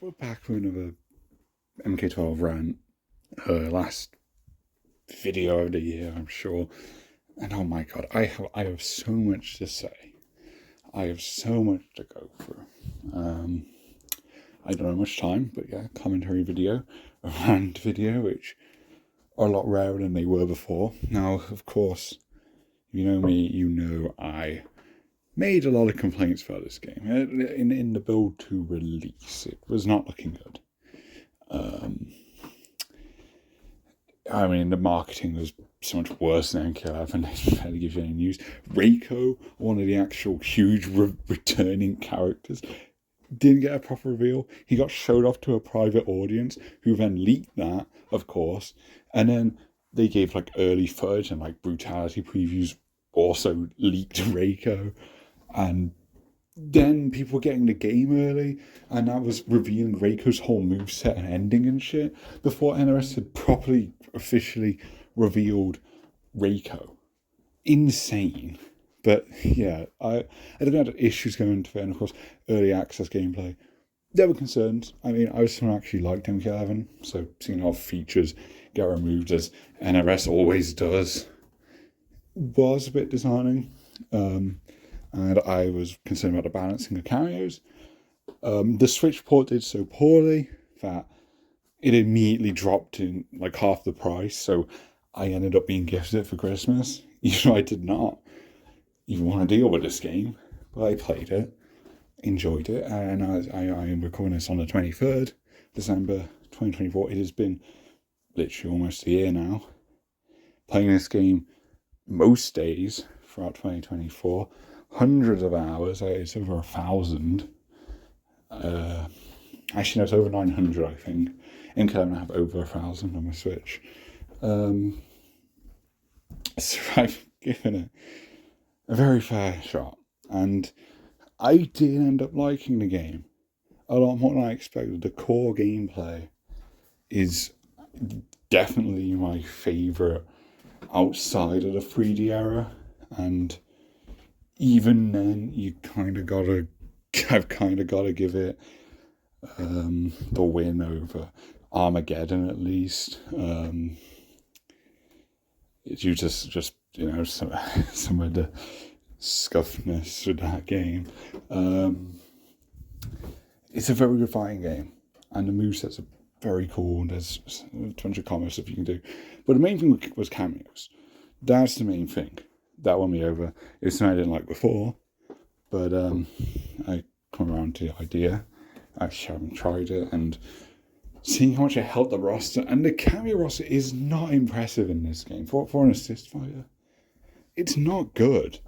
we're back with another MK12 rant. Last video of the year, I'm sure. And oh my god, I have so much to say. I have so much to go through. I don't have much time, but yeah, commentary video, a rant video, which are a lot rarer than they were before. Now, of course, if you know me, you know I made a lot of complaints about this game in the build to release. It was not looking good. I mean, the marketing was so much worse than MK11. They barely give you any news. Reiko, one of the actual huge returning characters, didn't get a proper reveal. He got showed off to a private audience, who then leaked that, of course, and then they gave like early footage and like brutality previews. Also leaked Reiko, and then people were getting the game early, and that was revealing Reiko's whole moveset and ending and shit before NRS had properly, officially revealed Reiko. Insane. But yeah, I don't have issues going into it, and of course, early access gameplay. There were concerns. I mean, I was someone who actually liked MK11, so seeing a lot of features get removed, as NRS always does, was a bit disheartening. And I was concerned about the balancing of cameos. The Switch port did so poorly that it immediately dropped in like half the price, so I ended up being gifted it for Christmas. Even though I did not even want to deal with this game, but I played it, enjoyed it, and I am recording this on the 23rd December 2024. It has been literally almost a year now. Playing this game most days throughout 2024. Hundreds of hours. It's over 1,000. Actually, no, it's over 900, I think. In Cologne, I have over 1,000 on my Switch. So I've given it a very fair shot. And I did end up liking the game a lot more than I expected. The core gameplay is definitely my favourite outside of the 3D era. And even then, I've kind of gotta give it the win over Armageddon, at least. You just some of the scuffness with that game. It's a very refined game, and the movesets are very cool. There's a bunch of combo stuff you can do, but the main thing was cameos. That's the main thing that won me over. It was something I didn't like before, but I come around to the idea. I actually haven't tried it, and seeing how much it helped the roster, and the cameo roster is not impressive in this game for an assist fighter. It's not good,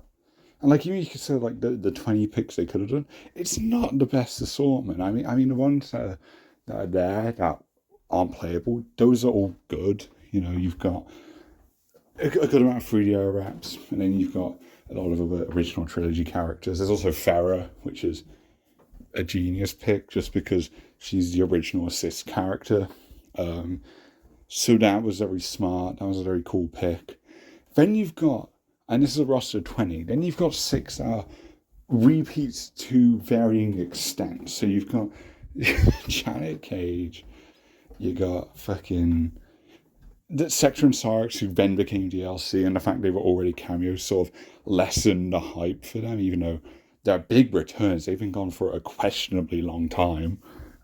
and like you could say like the 20 picks they could have done. It's not the best assortment. I mean the ones that are there that aren't playable, those are all good. You know, you've got a good amount of 3D reps, and then you've got a lot of other original trilogy characters. There's also Farah, which is a genius pick just because she's the original assist character. So that was very smart. That was a very cool pick. Then you've got, and this is a roster of 20, then you've got 6 that are repeats to varying extents. So you've got Janet Cage, you got fucking that Sector and Syrinx, who then became DLC, and the fact they were already cameos sort of lessened the hype for them, even though they're big returns. They've been gone for a questionably long time.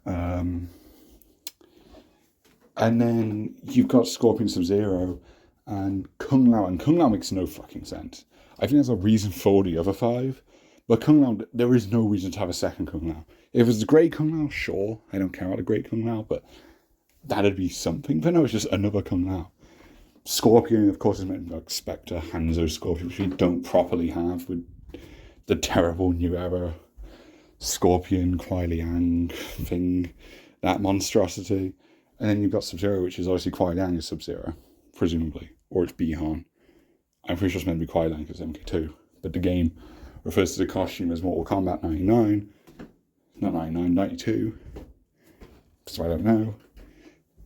And then you've got Scorpion Sub-Zero and Kung Lao, and Kung Lao makes no fucking sense. I think there's a reason for the other 5, but Kung Lao, there is no reason to have a second Kung Lao. If it's the Great Kung Lao, sure, I don't care about the Great Kung Lao, but that'd be something. But no, it's just another Kung Lao. Scorpion, of course, is meant to be like Spectre, Hanzo Scorpion, which we don't properly have with the terrible New Era Scorpion, Kuai Liang thing, that monstrosity. And then you've got Sub-Zero, which is obviously Kuai Liang is Sub-Zero, presumably. Or it's Bihan. I'm pretty sure it's meant to be Kuai Liang because MK2. But the game refers to the costume as Mortal Kombat 99. Not 99, 92. So I don't know.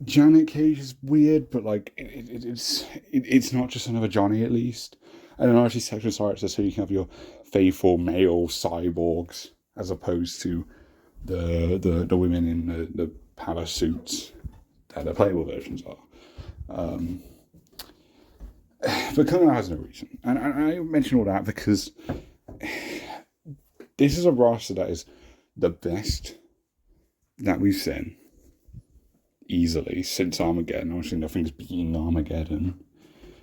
Janet Cage is weird, but like it's not just another Johnny, at least. And then obviously Section Syrinx, so you can have your faithful male cyborgs as opposed to the women in the power suits that the playable versions are. But coming out has no reason. And I mention all that because this is a roster that is the best that we've seen easily since Armageddon. Obviously, nothing's beating Armageddon.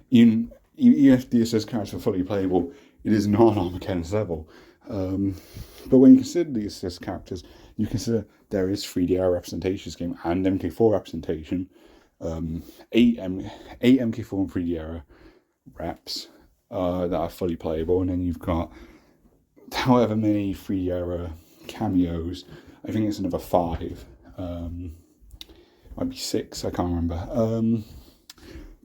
Even if the assist characters are fully playable, it is not on Armageddon's level. But when you consider the assist characters, you consider there is 3DR representation this game and MK4 representation. 8 MK4 and 3DR reps that are fully playable, and then you've got however many 3DR cameos. I think it's another 5. Might be 6, I can't remember.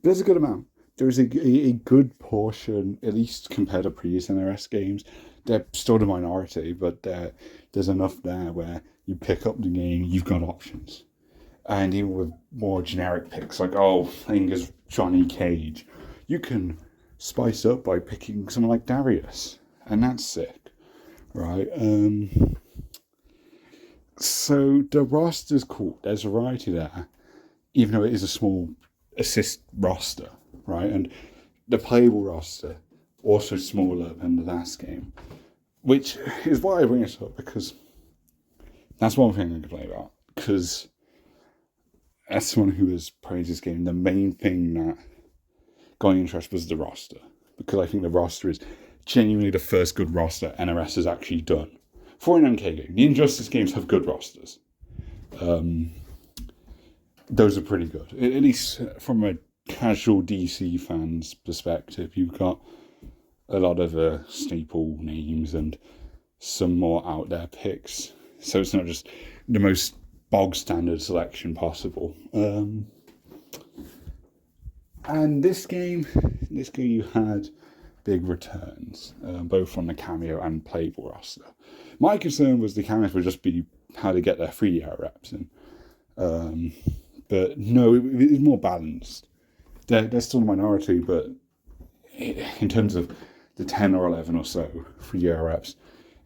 There's a good amount. There's a good portion, at least compared to previous NRS games. They're still the minority, but there's enough there where you pick up the game, you've got options. And even with more generic picks, like, playing as Johnny Cage, you can spice up by picking someone like Darius. And that's sick, right? So the roster's cool. There's variety there, even though it is a small assist roster, right? And the playable roster, also smaller than the last game, which is why I bring it up, because that's one thing I complain about. Because as someone who has praised this game, the main thing that got me interested was the roster. Because I think the roster is genuinely the first good roster NRS has actually done. For an MK game, the Injustice games have good rosters. Those are pretty good. At least from a casual DC fan's perspective, you've got a lot of staple names and some more out there picks. So it's not just the most bog standard selection possible. And this game you had big returns, both from the cameo and playable roster. My concern was the cameos would just be how to get their 3DR reps in. But no, it's more balanced. They're still a minority, but in terms of the 10 or 11 or so 3DR reps,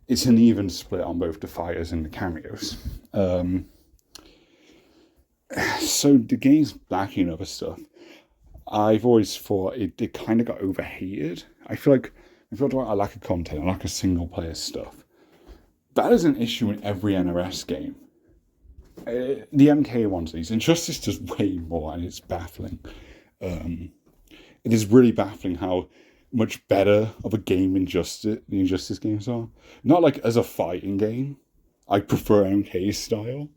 it's an even split on both the fighters and the cameos. So the game's lacking other stuff. I've always thought it kind of got overhated. I feel like a lack of content, a lack of single player stuff. That is an issue in every NRS game. The MK ones, these Injustice does way more, and it's baffling. It is really baffling how much better of a game the Injustice games are. Not like as a fighting game, I prefer MK's style,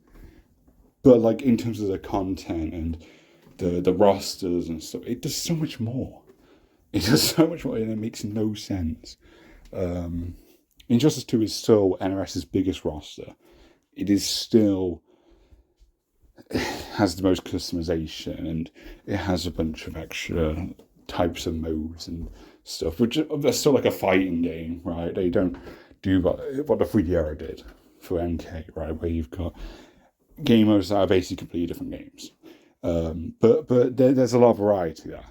but like in terms of the content and the rosters and stuff, it does so much more. It does so much more, and it makes no sense. Injustice 2 is still NRS's biggest roster. It is still has the most customization, and it has a bunch of extra types of modes and stuff, which they're still like a fighting game, right? They don't do what the 3D did for MK, right? Where you've got game modes that are basically completely different games. But there's a lot of variety there.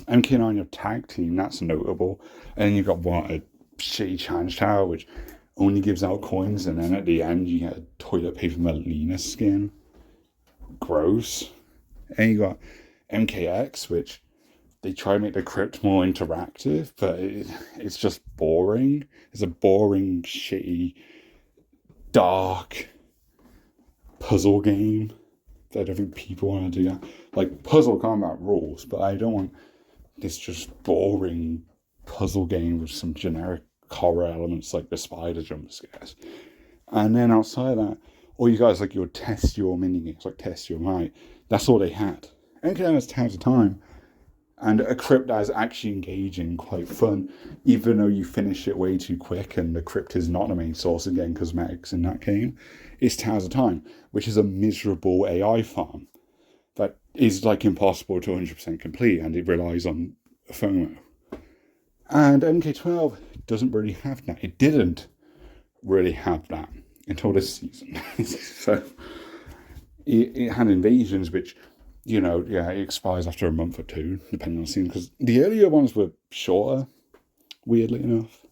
MK9, your tag team, that's notable. And then you've got a shitty challenge tower, which only gives out coins, and then at the end you get a toilet paper Melina skin. Gross. And you got MKX, which they try to make the crypt more interactive, but it's just boring. It's a boring, shitty, dark puzzle game. I don't think people want to do that. Like, puzzle combat rules, but I don't want this just boring puzzle game with some generic horror elements like the spider jump scares. And then outside of that, all you guys like your test your mini games, like Test Your Might. That's all they had. MKM has Towers of Time, and a crypt that is actually engaging, quite fun, even though you finish it way too quick and the crypt is not the main source of getting cosmetics in that game. It's Towers of Time, which is a miserable AI farm that is like impossible to 100% complete, and it relies on FOMO. And MK12 doesn't really have that. It didn't really have that until this season. So it had invasions, which, it expires after a month or two, depending on the season, because the earlier ones were shorter, weirdly enough.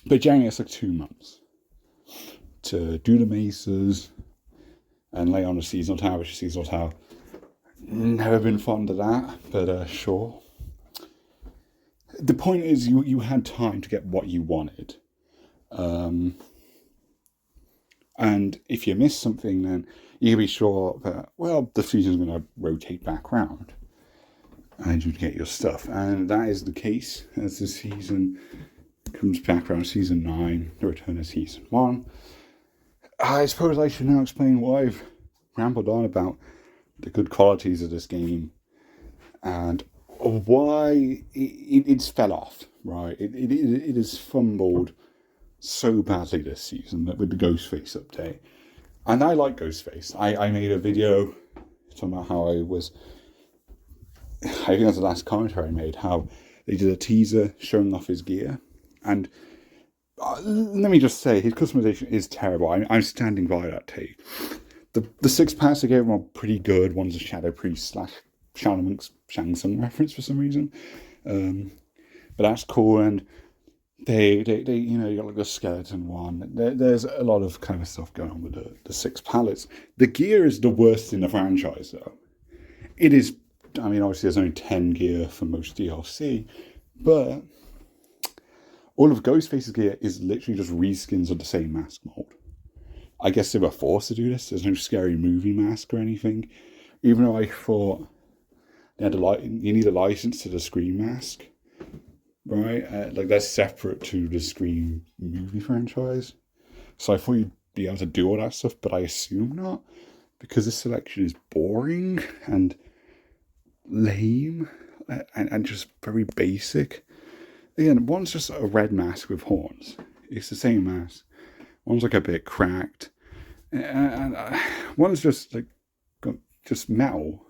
But generally it's like 2 months to do the maces and lay on a seasonal tower, which is seasonal tower. Never been fond of that, but sure. The point is you had time to get what you wanted. And if you miss something, then you can be sure that, well, the season's going to rotate back round and you get your stuff. And that is the case as the season comes back around. Season 9, the return of Season 1. I suppose I should now explain why I've rambled on about the good qualities of this game and why it's fell off, right? It has fumbled so badly this season that with the Ghostface update. And I like Ghostface. I made a video talking about how I think that's the last commentary I made, how they did a teaser showing off his gear. And let me just say, his customization is terrible. I'm standing by that take. The 6 packs they gave him are pretty good. One's a Shadow Priest / Shadow Monk's Shang Tsung reference for some reason. But that's cool. And they you got like the skeleton one. There's a lot of kind of stuff going on with the 6 palettes. The gear is the worst in the franchise, though. It is, I mean, obviously there's only 10 gear for most DLC, but all of Ghostface's gear is literally just reskins of the same mask mold. I guess they were forced to do this. There's no scary movie mask or anything. Even though I thought you need a license to the Scream mask. Right? Like that's separate to the Scream movie franchise. So I thought you'd be able to do all that stuff, but I assume not. Because this selection is boring and lame and just very basic. Again, one's just a red mask with horns. It's the same mask. One's like a bit cracked. And one's just like just metal.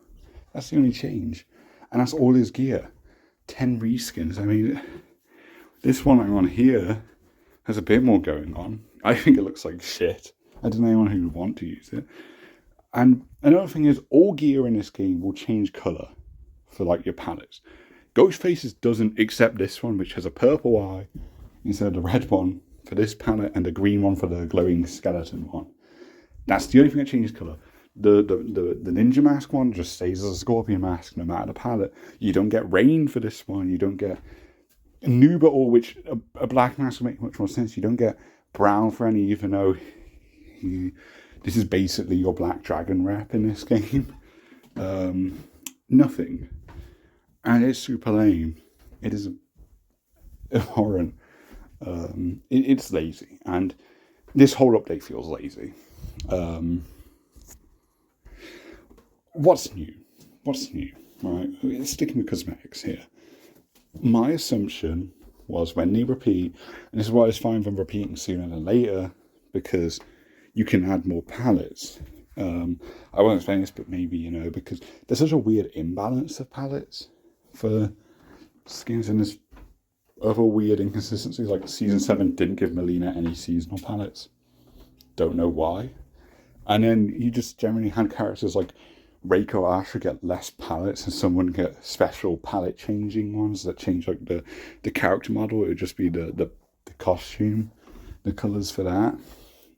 That's the only change. And that's all his gear. 10 reskins. I mean, this one I'm on here has a bit more going on. I think it looks like shit. I don't know anyone who would want to use it. And another thing is, all gear in this game will change colour for like your palettes. Ghostface's doesn't, except this one, which has a purple eye instead of the red one for this palette and the green one for the glowing skeleton one. That's the only thing that changes colour. The ninja mask one just stays as a scorpion mask no matter the palette. You don't get rain for this one. You don't get Nuba, or which a black mask would make much more sense. You don't get brown for any, even though this is basically your black dragon rep in this game. Nothing. And it's super lame. It is abhorrent. It's lazy. And this whole update feels lazy. What's new? Right, sticking with cosmetics here. My assumption was when they repeat, and this is why it's fine them repeating sooner than later, because you can add more palettes. I won't explain this, but maybe, because there's such a weird imbalance of palettes for skins, and there's other weird inconsistencies, like Season 7 didn't give Melina any seasonal palettes. Don't know why. And then you just generally had characters like Reiko Asher get less palettes, and someone get special palette changing ones that change like the character model. It would just be the costume, the colours for that.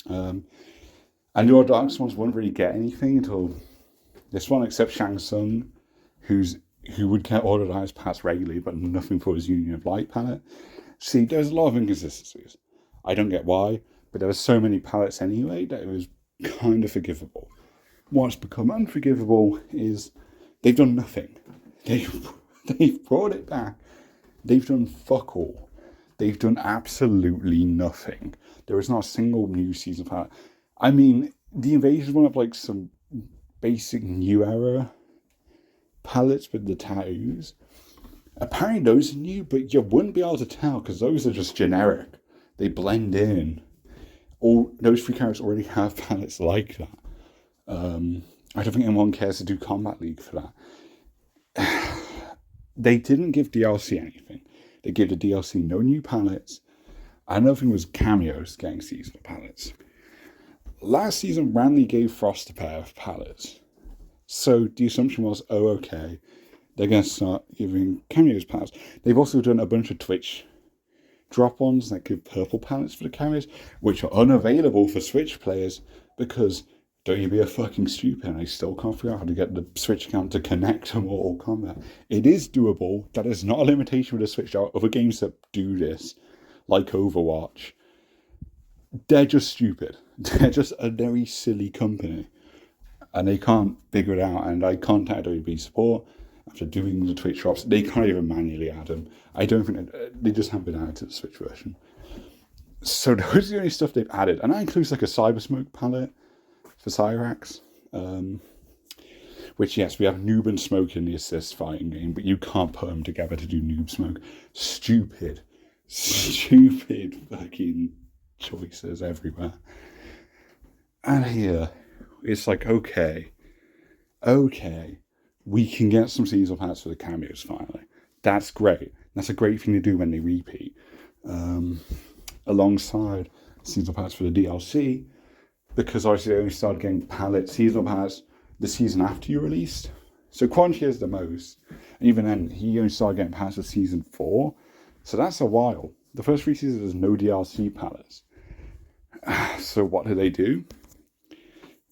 And your Dark ones won't really get anything until this one, except Shang Tsung, who would get ordered eyes palettes regularly, but nothing for his Union of Light palette. See, there's a lot of inconsistencies. I don't get why, but there were so many palettes anyway that it was kind of forgivable. What's become unforgivable is they've done nothing. They've brought it back. They've done fuck all. They've done absolutely nothing. There is not a single new season palette. I mean, the Invasion one of like some basic new era palettes with the tattoos. Apparently those are new, but you wouldn't be able to tell because those are just generic. They blend in. All those 3 characters already have palettes like that. I don't think anyone cares to do Kombat League for that. They didn't give DLC anything. They gave the DLC no new palettes. Another thing was cameos getting seasonal palettes. Last season, randomly gave Frost a pair of palettes. So the assumption was, oh, okay, they're going to start giving cameos palettes. They've also done a bunch of Twitch drop-ons that give purple palettes for the cameos, which are unavailable for Switch players because don't you be a fucking stupid, and I still can't figure out how to get the Switch account to connect to Mortal Kombat. It is doable. That is not a limitation with the Switch. There are other games that do this, like Overwatch. They're just stupid. They're just a very silly company. And they can't figure it out. And I contacted WB support after doing the Twitch drops. They can't even manually add them. I don't think they just haven't been added to the Switch version. So those are the only stuff they've added. And that includes like a Cybersmoke palette for Cyrax. Which, yes, we have Noob and Smoke in the assist fighting game, but you can't put them together to do Noob Smoke. Stupid fucking choices everywhere. And here, it's like, okay, we can get some seasonal packs for the cameos finally. That's great. That's a great thing to do when they repeat. Alongside seasonal packs for the DLC, because obviously they only started getting palette seasonal packs the season after you released. So Quan Chi is the most. And even then, he only started getting packs for season 4. So that's a while. The first 3 seasons, there's no DLC palettes. So what did they do?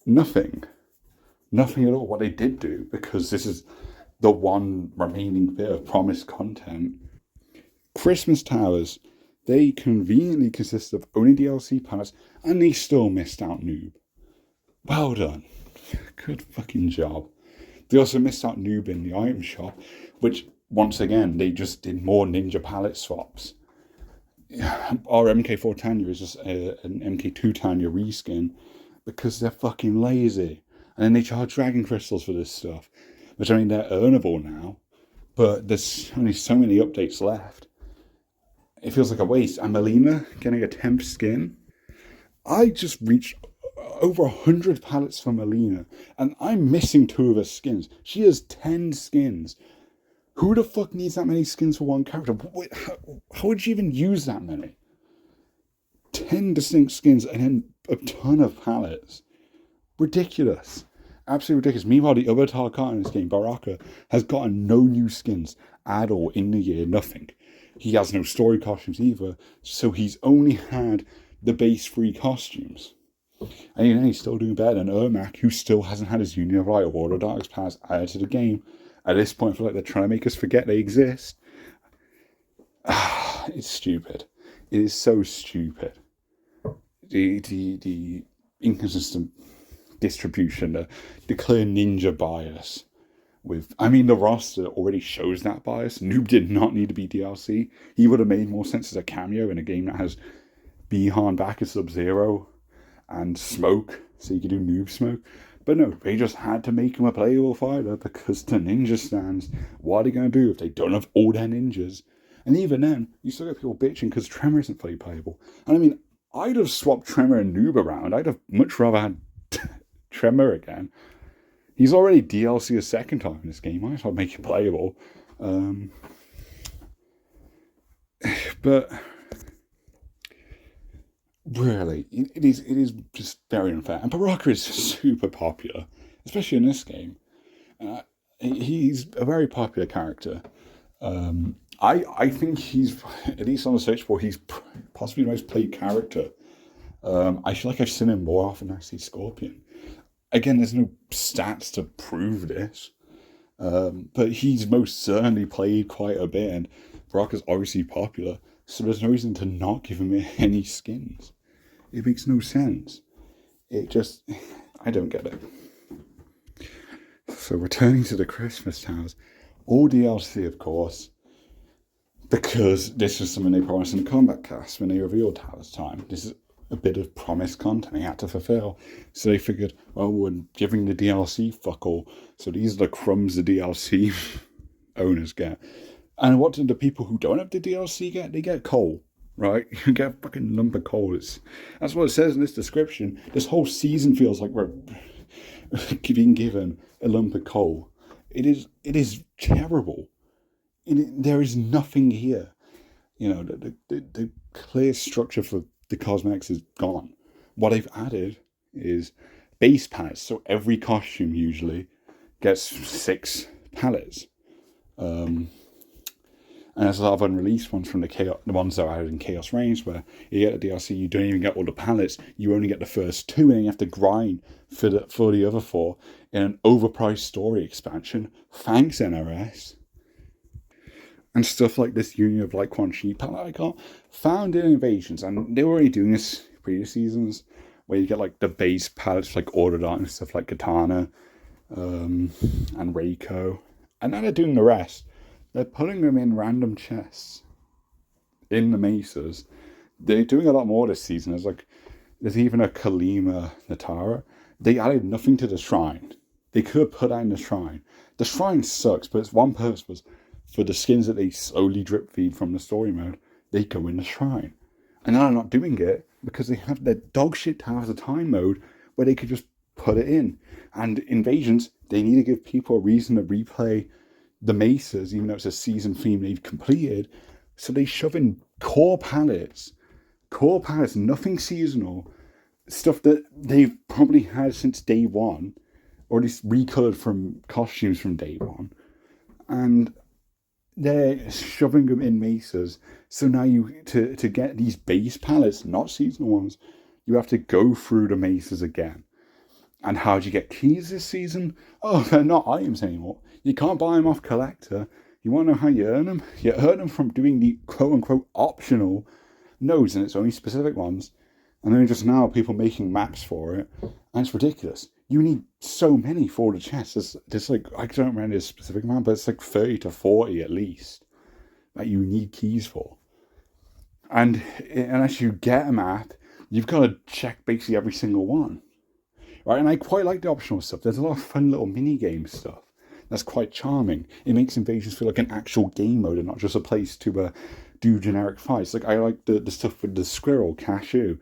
Nothing at all. What they did do, because this is the one remaining bit of promised content, Christmas Towers, they conveniently consist of only DLC palettes, and they still missed out Noob. Well done. Good fucking job. They also missed out Noob in the item shop, which, once again, they just did more ninja palette swaps. Our MK4 Tanya is just an MK2 Tanya reskin because they're fucking lazy. And then they charge Dragon Crystals for this stuff, which, I mean, they're earnable now, but there's only so many updates left. It feels like a waste. And Melina getting a 10th skin. I just reached over 100 palettes for Melina, and I'm missing 2 of her skins. She has 10 skins. Who the fuck needs that many skins for one character? How would you even use that many? 10 distinct skins and then a ton of palettes. Ridiculous. Absolutely ridiculous. Meanwhile, the other Tarkar in this game, Baraka, has gotten no new skins at all in the year. Nothing. He has no story costumes either, so he's only had the base 3 costumes. And he's still doing better than Ermac, who still hasn't had his Union of Light or World of Darkness pass added to the game. At this point, I feel like they're trying to make us forget they exist. It's stupid. It is so stupid. The inconsistent distribution, the clear ninja bias. The roster already shows that bias. Noob did not need to be DLC. He would have made more sense as a cameo in a game that has Bihan back as Sub-Zero and Smoke, so you could do Noob Smoke. But no, they just had to make him a playable fighter because the ninja stands. What are they going to do if they don't have all their ninjas? And even then, you still get people bitching because Tremor isn't fully playable. And I mean, I'd have swapped Tremor and Noob around. I'd have much rather had Tremor again. He's already DLC a second time in this game. Might as well make it playable. But really, it is just very unfair. And Baraka is super popular, especially in this game. He's a very popular character. I think he's, at least on the search board, he's possibly the most played character. I feel like I've seen him more often than I see Scorpion. Again, there's no stats to prove this. But he's most certainly played quite a bit, and Baraka's obviously popular, so there's no reason to not give him any skins. It makes no sense. I don't get it. So returning to the Christmas Towers, all DLC, of course, because this is something they promised in the Kombat cast when they revealed Towers Time. This is a bit of promised content they had to fulfill. So they figured, well, we're giving the DLC fuck all, so these are the crumbs the DLC owners get. And what do the people who don't have the DLC get? They get coal, right? You get a fucking lump of coal. That's what it says in this description. This whole season feels like we're being given a lump of coal. It is terrible. There is nothing here. The clear structure for the cosmetics is gone. What they've added is base palettes. So every costume usually gets 6 palettes. And there's a lot of unreleased ones from the ones that are out in Chaos Reigns, where you get the DLC, you don't even get all the pallets, you only get the first 2, and then you have to grind for the other 4 in an overpriced story expansion. Thanks, NRS. And stuff like this Union of Light Quan Chi palette I got, found in Invasions, and they were already doing this previous seasons, where you get like the base palettes like Ordered Art and stuff like Katana and Reiko, and now they're doing the rest. They're putting them in random chests in the mesas. They're doing a lot more this season. There's even a Kalima Natara. They added nothing to the shrine. They could have put that in the shrine. The shrine sucks, but its one purpose was for the skins that they slowly drip feed from the story mode, they go in the shrine. And now they're not doing it because they have their dog shit Towers of Time mode where they could just put it in. And Invasions, they need to give people a reason to replay the mesas, even though it's a season theme they've completed. So they shove in core palettes, nothing seasonal, stuff that they've probably had since day one, or at least recolored from costumes from day one. And they're shoving them in mesas. So now to get these base palettes, not seasonal ones, you have to go through the mesas again. And how do you get keys this season? Oh, they're not items anymore. You can't buy them off Collector. You want to know how you earn them? You earn them from doing the quote-unquote optional nodes, and it's only specific ones. And then just now people making maps for it. And it's ridiculous. You need so many for the chests. There's like, I don't remember the specific amount, but it's like 30 to 40 at least that you need keys for. And unless you get a map, you've got to check basically every single one. Right, and I quite like the optional stuff. There's a lot of fun little mini-game stuff. That's quite charming. It makes Invasions feel like an actual game mode and not just a place to do generic fights. Like, I like the stuff with the squirrel, Cashew.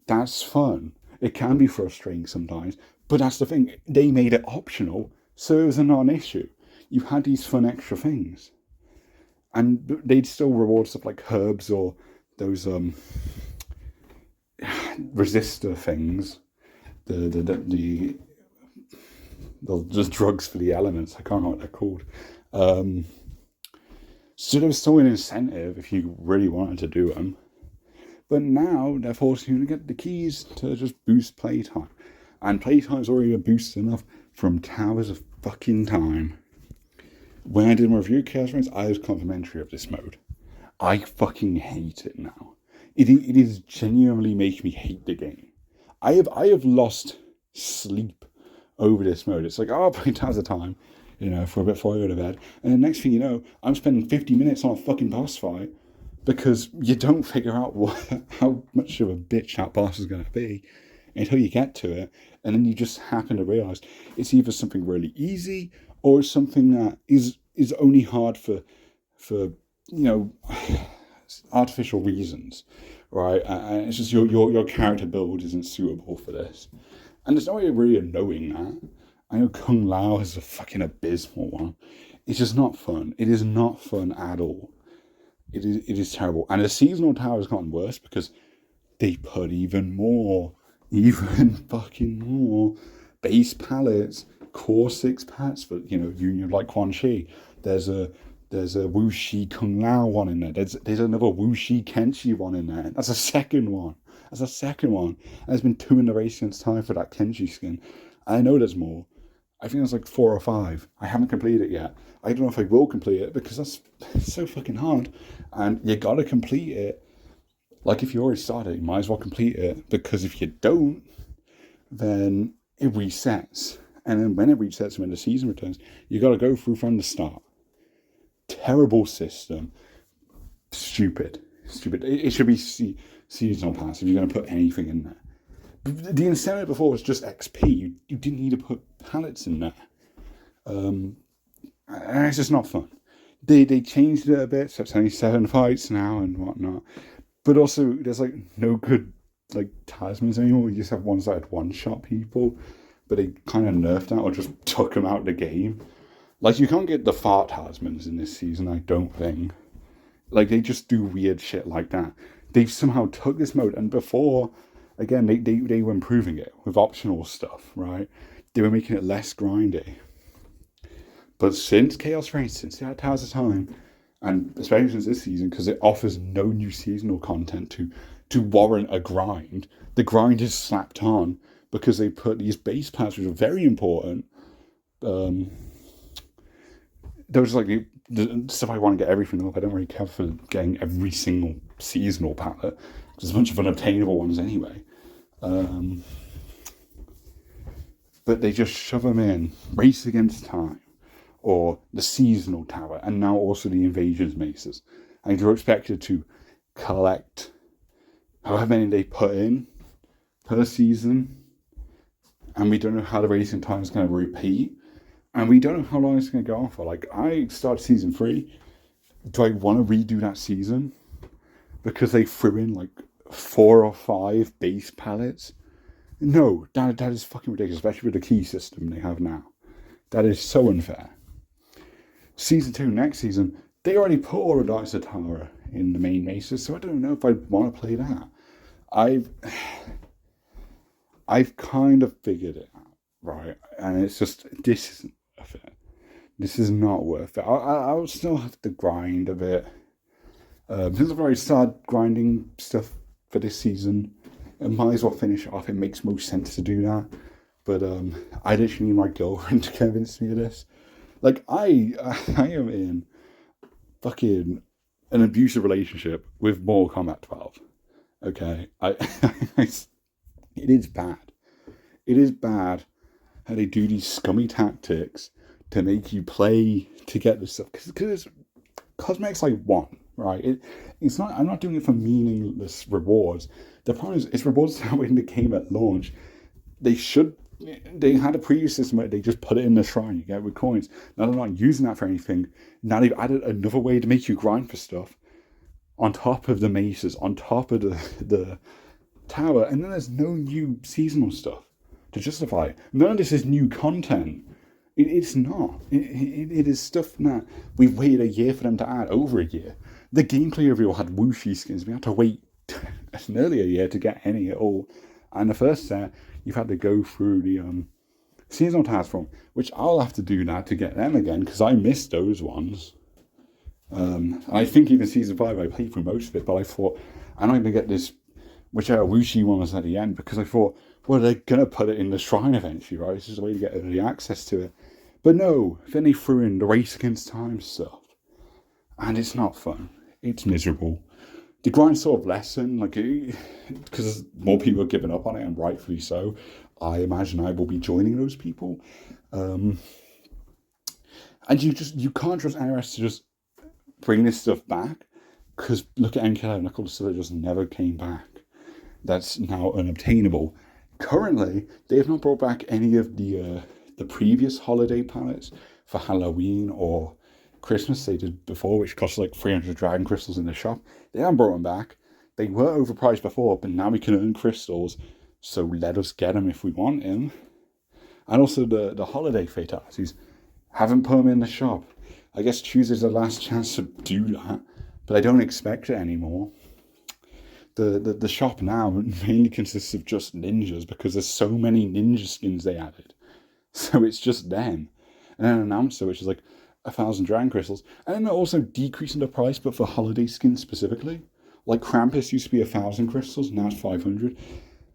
That's fun. It can be frustrating sometimes, but that's the thing. They made it optional, so it was a non-issue. You had these fun extra things. And they'd still reward stuff like herbs or those resistor things. The just drugs for the elements. I can't remember what they're called. So there was still an incentive if you really wanted to do them. But now they're forcing you to get the keys to just boost playtime. And playtime's already been boosted enough from Towers of fucking Time. When I did my review of Chaos Reigns, I was complimentary of this mode. I fucking hate it now. It is genuinely making me hate the game. I have lost sleep over this mode. It's like, oh, I'll play Towers of Time, for a bit before I go to bed. And the next thing you know, I'm spending 50 minutes on a fucking boss fight because you don't figure out how much of a bitch that boss is going to be until you get to it. And then you just happen to realise it's either something really easy or it's something that is only hard for artificial reasons. Right, and it's just your character build isn't suitable for this. And there's no way of really knowing that. I know Kung Lao is a fucking abysmal one. It's just not fun. It is not fun at all. It is terrible. And the seasonal tower has gotten worse because they put even fucking more base palettes, core 6 palettes for, Union of Light Quan Chi. There's a Wuxi Kung Lao one in there. There's another Wuxi Kenshi one in there. That's a second one. And there's been 2 in the race since time for that Kenshi skin. And I know there's more. I think there's like 4 or 5. I haven't completed it yet. I don't know if I will complete it because that's so fucking hard. And you gotta complete it. Like if you already started, you might as well complete it. Because if you don't, then it resets. And then when it resets, when the season returns, you gotta go through from the start. Terrible system. Stupid. It should be seasonal pass if you're going to put anything in there. The incentive before was just XP. You didn't need to put pallets in there. And it's just not fun. They changed it a bit, so it's only 7 fights now and whatnot. But also, there's like no good like talismans anymore. You just have ones that had one-shot people, but they kind of nerfed that or just took them out of the game. Like, you can't get the fart talismans in this season, I don't think. Like, they just do weird shit like that. They somehow took this mode, and before, again, they were improving it with optional stuff, right? They were making it less grindy. But since Chaos Reigns, since they had Towers of Time, And especially since this season, because it offers no new seasonal content to warrant a grind. The grind is slapped on because they put these base palettes, which are very important. Those like the stuff I want to get everything up. I don't really care for getting every single seasonal palette. There's a bunch of unobtainable ones anyway. But they just shove them in. Race Against Time, or the Seasonal Tower, and now also the Invasion's Maces. And you're expected to collect however many they put in per season. And we don't know how the Racing Time is going to repeat. And we don't know how long it's going to go on for. Like, I started season 3. Do I want to redo that season? Because they threw in like 4 or 5 base palettes? No, that is fucking ridiculous, especially with the key system they have now. That is so unfair. Season 2, next season, they already put all of Dark Satara in the main maces, so I don't know if I want to play that. I've kind of figured it out, right? And it's just, this isn't worth it. This is not worth it. I'll still have to grind a bit. Since I've already started grinding stuff for this season, I might as well finish it off. It makes most sense to do that. But I literally need my girlfriend to convince me of this. Like, I am in fucking an abusive relationship with Mortal Kombat 12. Okay? It is bad. It is bad how they do these scummy tactics to make you play to get this stuff. Because cosmetics I want, right? It's not. I'm not doing it for meaningless rewards. The problem is, it's rewards that were in the game at launch. They had a previous system where they just put it in the shrine, you get with coins. Now they're not using that for anything. Now they've added another way to make you grind for stuff on top of the maces, on top of the tower, and then there's no new seasonal stuff to justify it. None of this is new content. It's not. It is stuff that we've waited a year for them to add, over a year. The gameplay reveal had Wuxi skins. We had to wait nearly a year to get any at all. And the first set, you've had to go through the seasonal tasks from, which I'll have to do now to get them again, because I missed those ones. I think even Season 5 I played through most of it, but I thought, I'm not going to get this, whichever Wuxi one was at the end, because I thought, well, they're going to put it in the shrine eventually, right? It's just a way to get early access to it. But no, then they threw in the Race Against Time stuff. And it's not fun. It's miserable. The grind sort of lessened, like, because more people have given up on it, and rightfully so. I imagine I will be joining those people. And you can't trust NRS to just bring this stuff back, because look at MK11, look all the stuff that just never came back. That's now unobtainable. Currently, they have not brought back any of the previous holiday palettes for Halloween or Christmas they did before, which cost like 300 dragon crystals in the shop. They haven't brought them back. They were overpriced before, but now we can earn crystals, so let us get them if we want them. And also the holiday fatalities, haven't put them in the shop. I guess Tuesday's the last chance to do that, but I don't expect it anymore. The shop now mainly consists of just ninjas, because there's so many ninja skins they added. So it's just them. And then an announcer, which is like 1,000 dragon crystals. And then they're also decreasing the price, but for holiday skins specifically. Like Krampus used to be 1,000 crystals, now it's 500.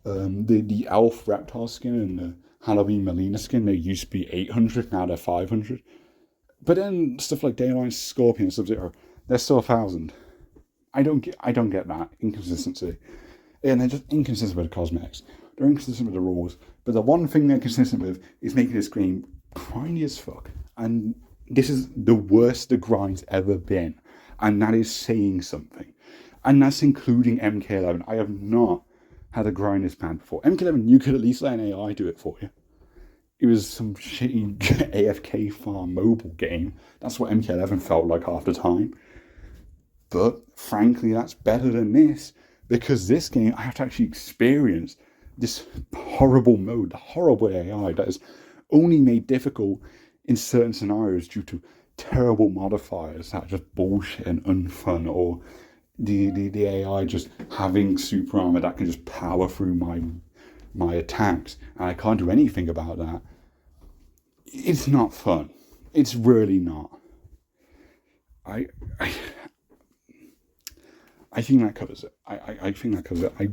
The elf reptile skin and the Halloween Melina skin, they used to be 800, now they're 500. But then stuff like Daylight, Scorpion, Sub-Zero, they're still 1,000. I don't get that inconsistency. And they're just inconsistent with the cosmetics. They're inconsistent with the rules. But the one thing they're consistent with is making this game grindy as fuck. And this is the worst the grind's ever been. And that is saying something. And that's including MK11. I have not had a grind this bad before. MK11, you could at least let an AI do it for you. It was some shitty AFK farm mobile game. That's what MK11 felt like half the time. But frankly, that's better than this, because this game, I have to actually experience this horrible mode, the horrible AI that is only made difficult in certain scenarios due to terrible modifiers that are just bullshit and unfun, or the AI just having super armor that can just power through my attacks, and I can't do anything about that. It's not fun. It's really not. I, I, I think that covers it. I think that covers it. I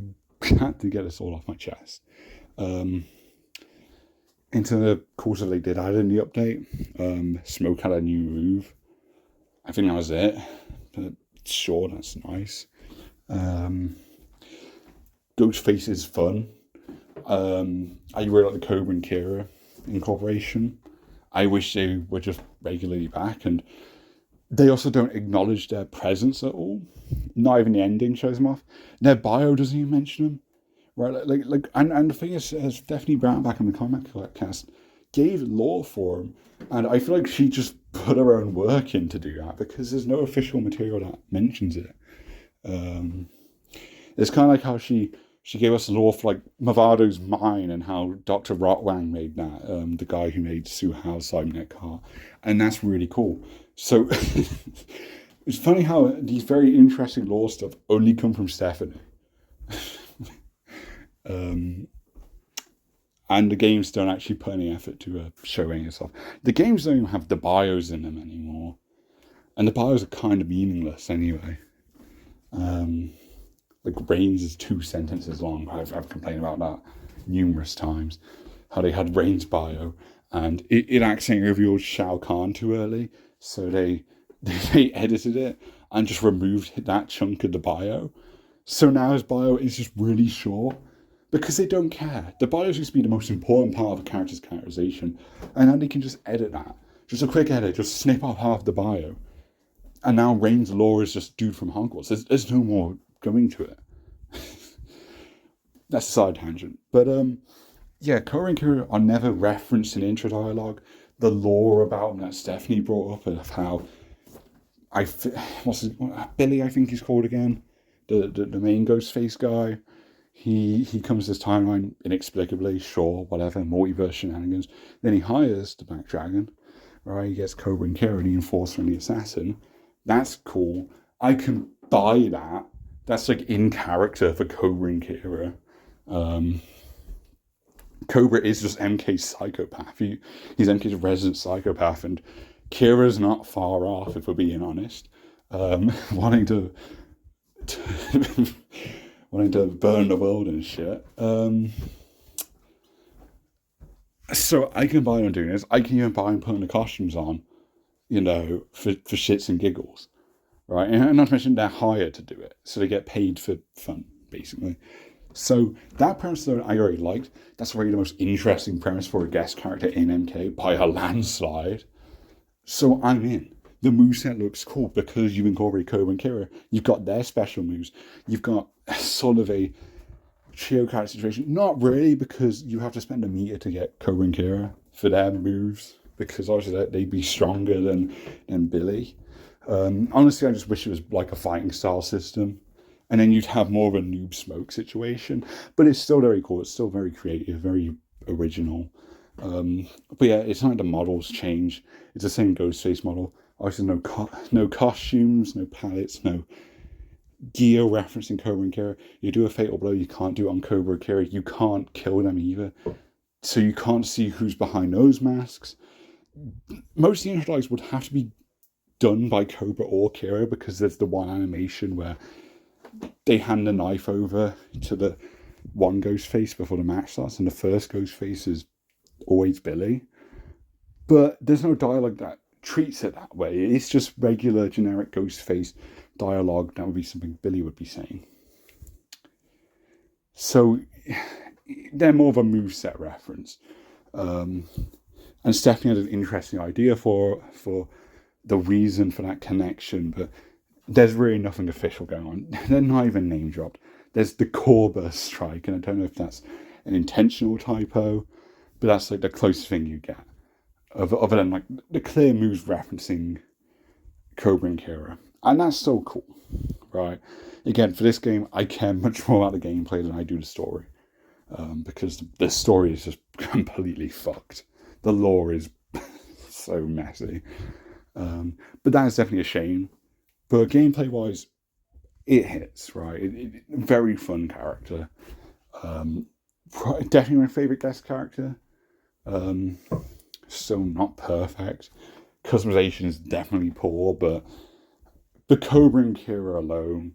had to get this all off my chest. Into the course that they did add in the update, Smoke had a new move. I think that was it. But sure, that's nice. Ghostface is fun. I really like the Cobra and Kira incorporation. I wish they were just regularly back, and they also don't acknowledge their presence at all. Not even the ending shows them off. Their bio doesn't even mention them. Right, and the thing is, Stephanie Brown back in the comic cast gave lore for him, and I feel like she just put her own work in to do that because there's no official material that mentions it. It's kind of like how she gave us lore for like Mavado's Mine and how Dr. Rotwang made that, the guy who made Suhao's Cybernet car, and that's really cool. So it's funny how these very interesting lore stuff only come from Stephanie. And the games don't actually put any effort to show any stuff. The games don't even have the bios in them anymore, and the bios are kind of meaningless anyway. Like Reigns is 2 sentences long. I've complained about that numerous times. How they had Reigns' bio, and it accidentally revealed Shao Kahn too early, so they edited it and just removed that chunk of the bio. So now his bio is just really short. Because they don't care. The bios used to be the most important part of a character's characterization. And now they can just edit that. Just a quick edit, just snip off half the bio. And now Reigns' lore is just dude from Hogwarts. There's no more going to it. That's a side tangent. But yeah, Korra and Kira are never referenced in intro dialogue. The lore about them that Stephanie brought up of how Billy, I think he's called again. The main Ghostface guy. He comes to this timeline inexplicably, sure, whatever, multiverse shenanigans. Then he hires the Black Dragon, right? He gets Cobra and Kira, the Enforcer and the Assassin. That's cool. I can buy that. That's like in character for Cobra and Kira. Cobra is just MK's psychopath. He's MK's resident psychopath, and Kira's not far off, if we're being honest. Wanting to burn the world and shit. So I can buy on doing this. I can even buy on putting the costumes on, for shits and giggles, right? And not to mention they're hired to do it, so they get paid for fun, basically. So that premise, though, I already liked. That's really the most interesting premise for a guest character in MK by a landslide. So I'm in. The moveset looks cool because you incorporate Cobra and Kira. You've got their special moves. You've got sort of a trio character situation. Not really, because you have to spend a meter to get Cobra and Kira for their moves, because obviously they'd be stronger than Billy. Honestly, I just wish it was like a fighting style system. And then you'd have more of a noob smoke situation. But it's still very cool. It's still very creative, very original. But yeah, it's not like the models change. It's the same Ghostface model. Obviously, no costumes, no palettes, no gear referencing Cobra and Kira. You do a fatal blow, you can't do it on Cobra and Kira. You can't kill them either. So you can't see who's behind those masks. Most of the intro dialogues would have to be done by Cobra or Kira, because there's the one animation where they hand the knife over to the one Ghostface before the match starts, and the first Ghostface is always Billy. But there's no dialogue that treats it that way. It's just regular generic Ghostface dialogue. That would be something Billy would be saying. So they're more of a moveset reference. And Stephanie had an interesting idea for the reason for that connection, but there's really nothing official going on. They're not even name dropped. There's the Korba strike, and I don't know if that's an intentional typo, but that's like the closest thing you get. Other than like the clear moves referencing Cobra and Kira. And that's so cool, right? Again, for this game, I care much more about the gameplay than I do the story. Because the story is just completely fucked. The lore is so messy. But that is definitely a shame. But gameplay-wise, it hits, right? Very fun character. Definitely my favourite guest character. Still not perfect. Customization is definitely poor, but the Cobra and Kira alone,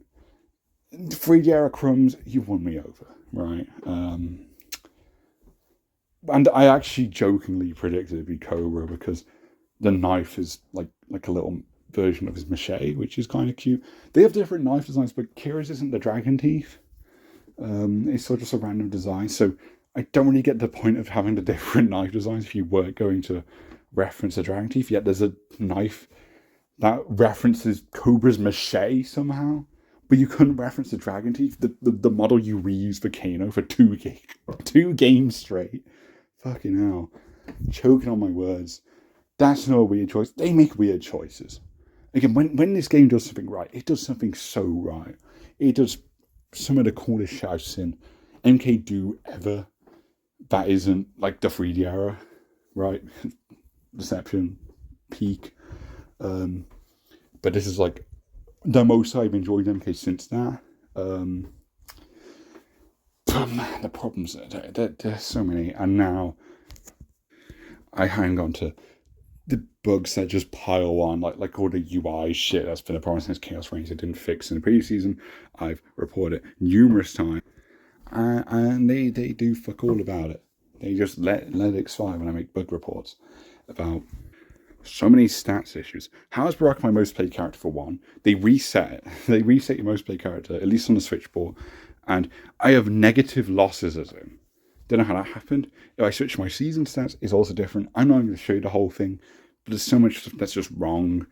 3D era crumbs, you won me over, right? And I actually jokingly predicted it'd be Cobra because the knife is like a little version of his machete, which is kind of cute. They have different knife designs, but Kira's isn't the dragon teeth. It's sort of just a random design, so I don't really get the point of having the different knife designs if you weren't going to reference the dragon teeth. Yet there's a knife that references Cobra's machete somehow, but you couldn't reference the dragon teeth, the model you reused for Kano for two games straight. Fucking hell. Choking on my words. That's not a weird choice. They make weird choices. Again, when this game does something right, it does something so right. It does some of the coolest shouts in MK do ever that isn't like the 3D era, right? Deception, peak. But this is like the most I've enjoyed MK since that. But man, the problems, there's so many. And now I hang on to the bugs that just pile on, like all the UI shit that's been a problem since Chaos Reigns. It didn't fix in the previous season. I've reported it numerous times. And they do fuck all about it. They just let it slide when I make bug reports about so many stats issues. How is Baraka my most played character for one? They reset it. They reset your most played character, at least on the Switch port. And I have negative losses as him. Don't know how that happened. If I switch my season stats, it's also different. I'm not going to show you the whole thing, but there's so much stuff that's just wrong.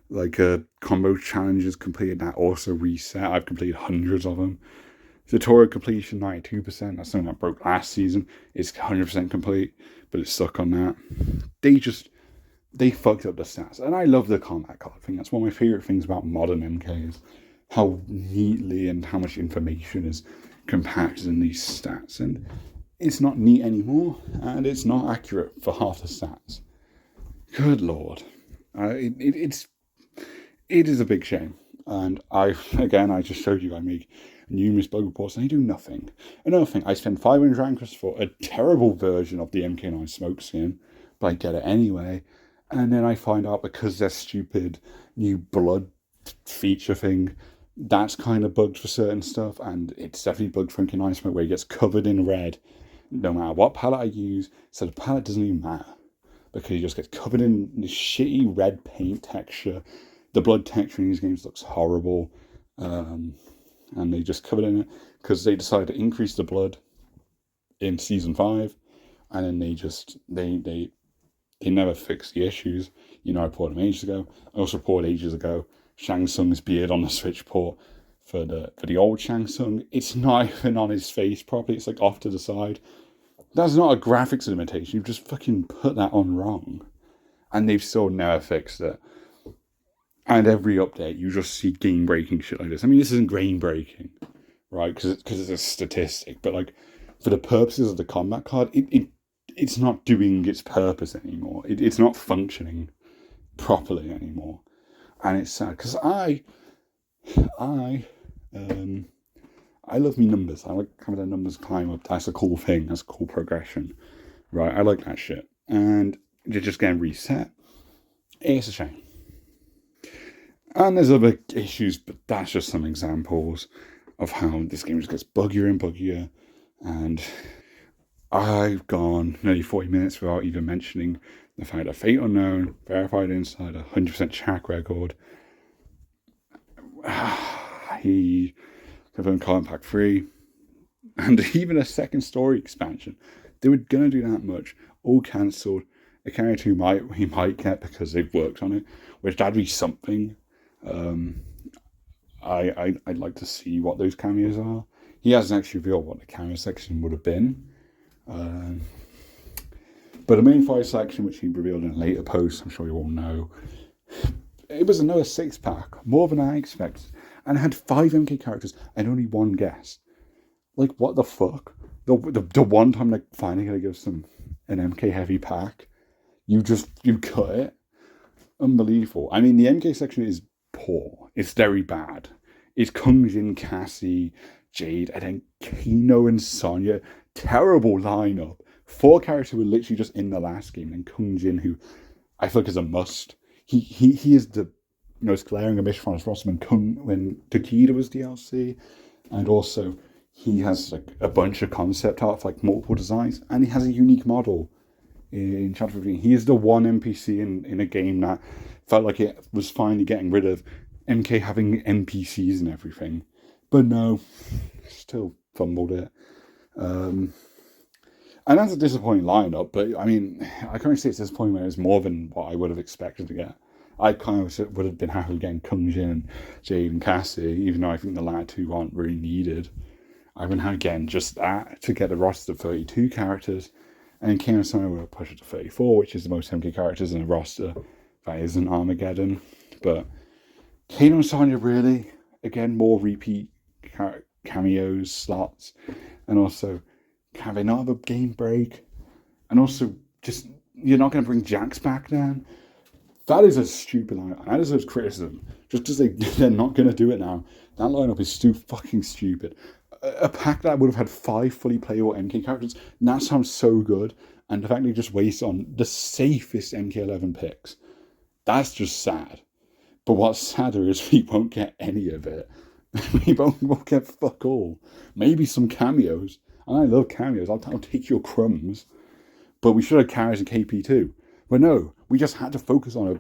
Like combo challenges completed that also reset. I've completed hundreds of them. Tutorial completion 92%. That's something that broke last season. It's 100% complete, but it's stuck on that. They fucked up the stats. And I love the combat card thing. That's one of my favourite things about modern MK is how neatly and how much information is compacted in these stats. And it's not neat anymore, and it's not accurate for half the stats. Good lord. It is a big shame. And I just showed you I make numerous bug reports and they do nothing. Another thing, I spend 500 ranks for a terrible version of the MK9 smoke skin, but I get it anyway. And then I find out because their stupid new blood feature thing, that's kind of bugged for certain stuff, and it's definitely bugged for MK9 smoke where it gets covered in red no matter what palette I use. So the palette doesn't even matter because it just gets covered in this shitty red paint texture. The blood texture in these games looks horrible. And they just covered in it because they decided to increase the blood in season 5, and then they never fixed the issues. You know, I reported them ages ago. I also reported ages ago Shang Tsung's beard on the Switch port for the old Shang Tsung. It's not even on his face properly. It's like off to the side. That's not a graphics limitation. You've just fucking put that on wrong, and they've still never fixed it. And every update, you just see game-breaking shit like this. I mean, this isn't game-breaking, right? Because it's a statistic. But, like, for the purposes of the combat card, it's not doing its purpose anymore. It's not functioning properly anymore. And it's sad. Because I love me numbers. I like having the numbers climb up. That's a cool thing. That's a cool progression, right? I like that shit. And you're just getting reset. It's a shame. And there's other issues, but that's just some examples of how this game just gets buggier and buggier. And I've gone nearly 40 minutes without even mentioning the fact that Fate Unknown, Verified Insider, 100% track record. He confirmed Carbon Pack 3, and even a second story expansion. They were going to do that much, all cancelled. A character we might get because they've worked on it, which that'd be something. I'd like to see what those cameos are. He hasn't actually revealed what the cameo section would have been. But the main fight section, which he revealed in a later post, I'm sure you all know, it was another 6-pack, more than I expected, and it had 5 MK characters and only 1 guest. Like, what the fuck? The one time they're finally going to give an MK heavy pack, you cut it. Unbelievable. I mean, the MK section is poor. It's very bad. It's Kung Jin, Cassie, Jade, and then Kino and Sonya. Terrible lineup. 4 characters were literally just in the last game, and Kung Jin, who I feel like is a must. He is the most glaring omission from his roster when Takeda was DLC, and also he has like a bunch of concept art for like multiple designs, and he has a unique model in Chapter 15. He is the one NPC in a game that felt like it was finally getting rid of MK having NPCs and everything. But no, still fumbled it. And that's a disappointing lineup, but I mean, I can't say it's disappointing when it was more than what I would have expected to get. I kind of would have been happy getting Kung Jin and Jade and Cassie, even though I think the latter two aren't really needed. I've been happy getting just that to get a roster of 32 characters, and King of Summer will push it to 34, which is the most MK characters in a roster that isn't Armageddon. But Kano and Sonya really, again, more repeat cameos, slots, and also can they not have a game break? And also, just, you're not going to bring Jax back then? That is a stupid lineup. That deserves criticism. Just because they're not going to do it now. That lineup is too fucking stupid. A pack that would have had 5 fully playable MK characters, that sounds so good. And the fact they just waste on the safest MK11 picks, that's just sad. But what's sadder is we won't get any of it. We won't get fuck all. Maybe some cameos. And I love cameos. I'll take your crumbs. But we should have carries and KP too. But no, we just had to focus on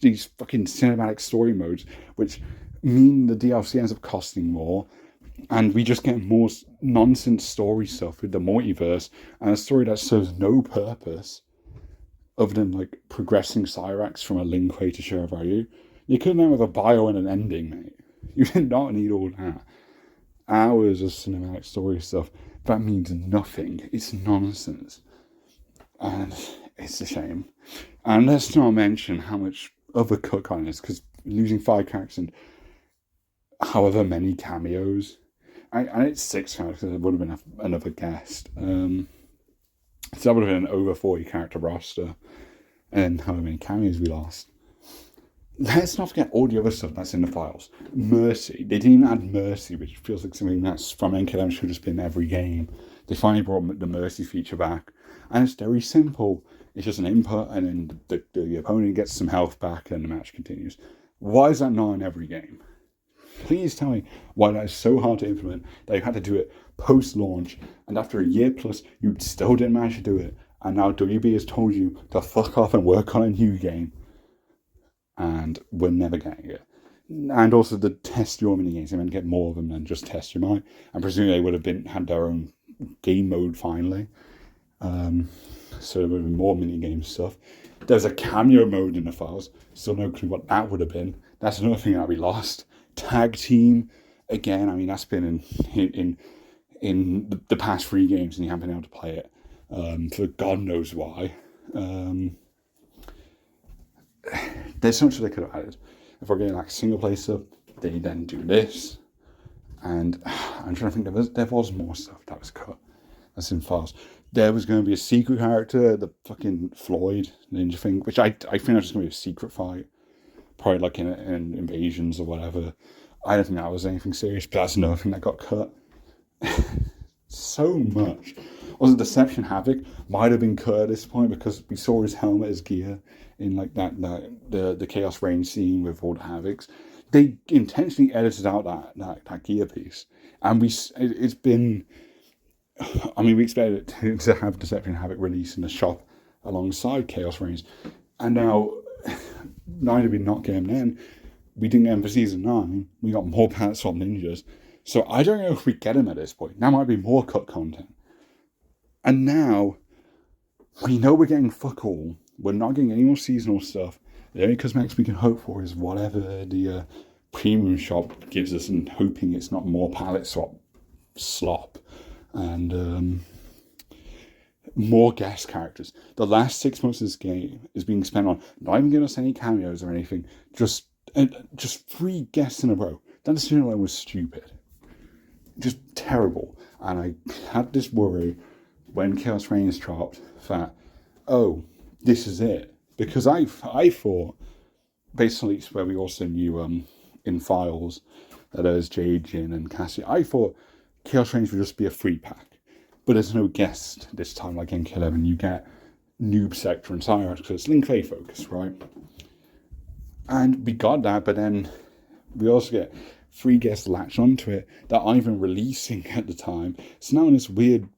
these fucking cinematic story modes, which mean the DLC ends up costing more. And we just get more nonsense story stuff with the multiverse, and a story that serves no purpose other than like progressing Cyrax from a Lin Kuei to share value. You could have with a bio and an ending, mate. You did not need all that. Hours of cinematic story stuff that means nothing. It's nonsense, and it's a shame. And let's not mention how much other cut on is, because losing 5 characters and however many cameos. And it's 6 characters, it would have been another guest. So that would have been an over 40 character roster. And however many cameos we lost. Let's not forget all the other stuff that's in the files. Mercy. They didn't add Mercy, which feels like something that's from NKM should have just been every game. They finally brought the Mercy feature back. And it's very simple. It's just an input, and then the opponent gets some health back, and the match continues. Why is that not in every game? Please tell me why that is so hard to implement that you had to do it post-launch, and after a year plus, you still didn't manage to do it. And now WB has told you to fuck off and work on a new game. And we're never getting it. And also the test your mini games, they're meant to get more of them than just test your mind. And presumably they would have had their own game mode finally. So there would have been more mini game stuff. There's a cameo mode in the files. Still no clue what that would have been. That's another thing that we lost. Tag team, again, I mean, that's been in the past 3 games, and you haven't been able to play it for God knows why. There's so much they could have added. If we're getting like single player stuff, they then do this. And I'm trying to think, there was more stuff that was cut. That's in files. There was going to be a secret character, the fucking Floyd ninja thing, which I think that's just going to be a secret fight. Probably like in invasions or whatever. I don't think that was anything serious, but that's another thing that got cut. So much. Also, Deception Havoc might have been cut at this point because we saw his helmet as gear in like the Chaos Range scene with all the Havocs. They intentionally edited out that gear piece, and it's been. I mean, we expected it to have Deception Havoc released in the shop alongside Chaos Range, and now. Neither did we not get him then. We didn't get him for Season 9. We got more Planet Swap Ninjas. So I don't know if we get him at this point. Now might be more cut content. And now, we know we're getting fuck all. We're not getting any more seasonal stuff. The only cosmetics we can hope for is whatever the premium shop gives us, and hoping it's not more palette swap slop. And more guest characters. The last 6 months of this game is being spent on not even giving us any cameos or anything, just 3 guests in a row. That decision alone was stupid. Just terrible. And I had this worry when Chaos Reigns dropped that, oh, this is it. Because I thought, based on leaks where we also knew in files that there's Jade, Jin, and Cassie, I thought Chaos Reigns would just be a free pack. But there's no guest this time like in NK11. You get Noob Sector and Cyrax because it's Lin Kuei focus, right? And we got that, but then we also get 3 guests latch onto it that aren't even releasing at the time. So now in this weird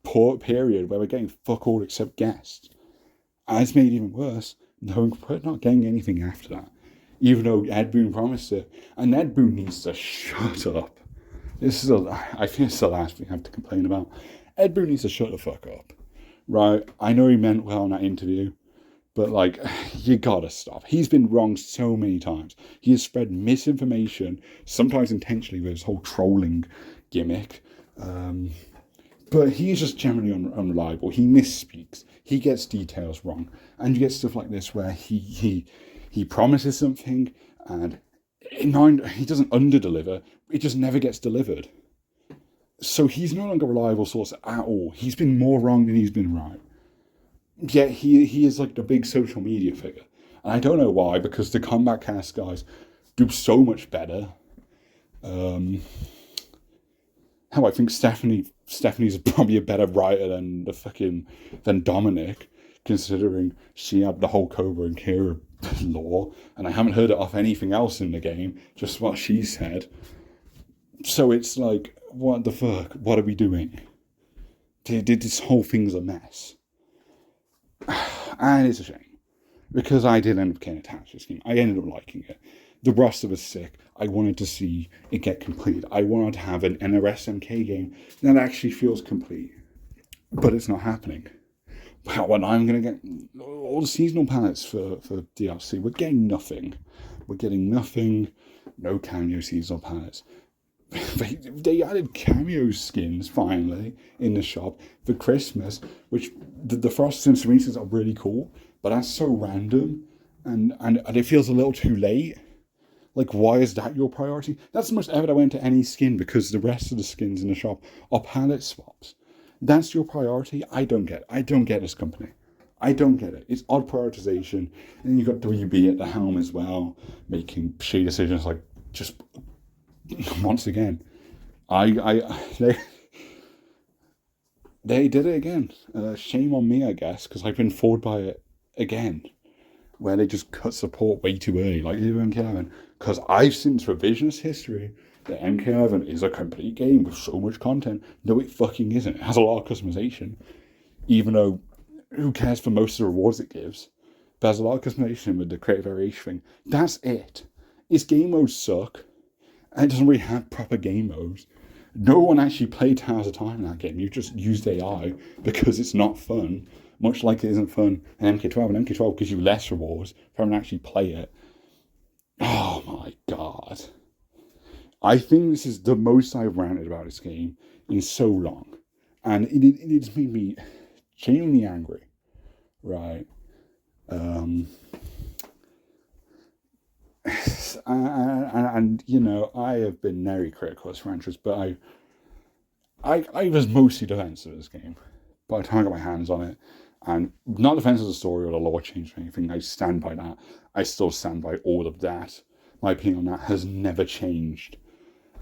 poor period where we're getting fuck all except guests. And it's made even worse, knowing we're not getting anything after that. Even though Ed Boon promised it. And Ed Boon needs to shut up. I think it's the last thing I have to complain about. Ed Boon needs to shut the fuck up. Right? I know he meant well in that interview. But, like, you gotta stop. He's been wrong so many times. He has spread misinformation, sometimes intentionally with his whole trolling gimmick. But he's just generally unreliable. He misspeaks. He gets details wrong. And you get stuff like this where he promises something and he doesn't underdeliver. It just never gets delivered. So he's no longer a reliable source at all. He's been more wrong than he's been right. Yet he is like the big social media figure. And I don't know why, because the Kombat cast guys do so much better. Hell, I think Stephanie's probably a better writer than Dominic, considering she had the whole Cobra and Kira lore, and I haven't heard it off anything else in the game, just what she said. So it's like, what the fuck? What are we doing? This whole thing's a mess. And it's a shame, because I did end up getting attached to this game. I ended up liking it. The roster was sick. I wanted to see it get complete. I wanted to have an NRSMK game that actually feels complete. But it's not happening. Well, when I'm going to get all the seasonal palettes for DLC, we're getting nothing. We're getting nothing. No cameo seasonal palettes. They added cameo skins, finally, in the shop for Christmas, which the Frost and Serenas are really cool, but that's so random, and it feels a little too late. Like, why is that your priority? That's the most ever I went to any skin, because the rest of the skins in the shop are palette swaps. That's your priority? I don't get it. I don't get this company. I don't get it. It's odd prioritization. And then you've got WB at the helm as well, making shitty decisions like, just, once again, they did it again. Shame on me, I guess, because I've been fooled by it again, where they just cut support way too early, like they do MK11. Because I've seen revisionist history that MK11 is a complete game with so much content. No, it fucking isn't. It has a lot of customization, even though who cares for most of the rewards it gives? But there's a lot of customization with the creative variation thing. That's it. Its game modes suck, and it doesn't really have proper game modes. No one actually played Towers of Time in that game. You just used AI because it's not fun. Much like it isn't fun in MK12. And MK12 gives you less rewards for having to actually play it. Oh my god. I think this is the most I've ranted about this game in so long. And it's made me genuinely angry. Right? And you know, I have been very critical as Ranchers, but I was mostly defensive of this game by the time I got my hands on it. And not defensive of the story or the lore change or anything. I stand by that. I still stand by all of that. My opinion on that has never changed.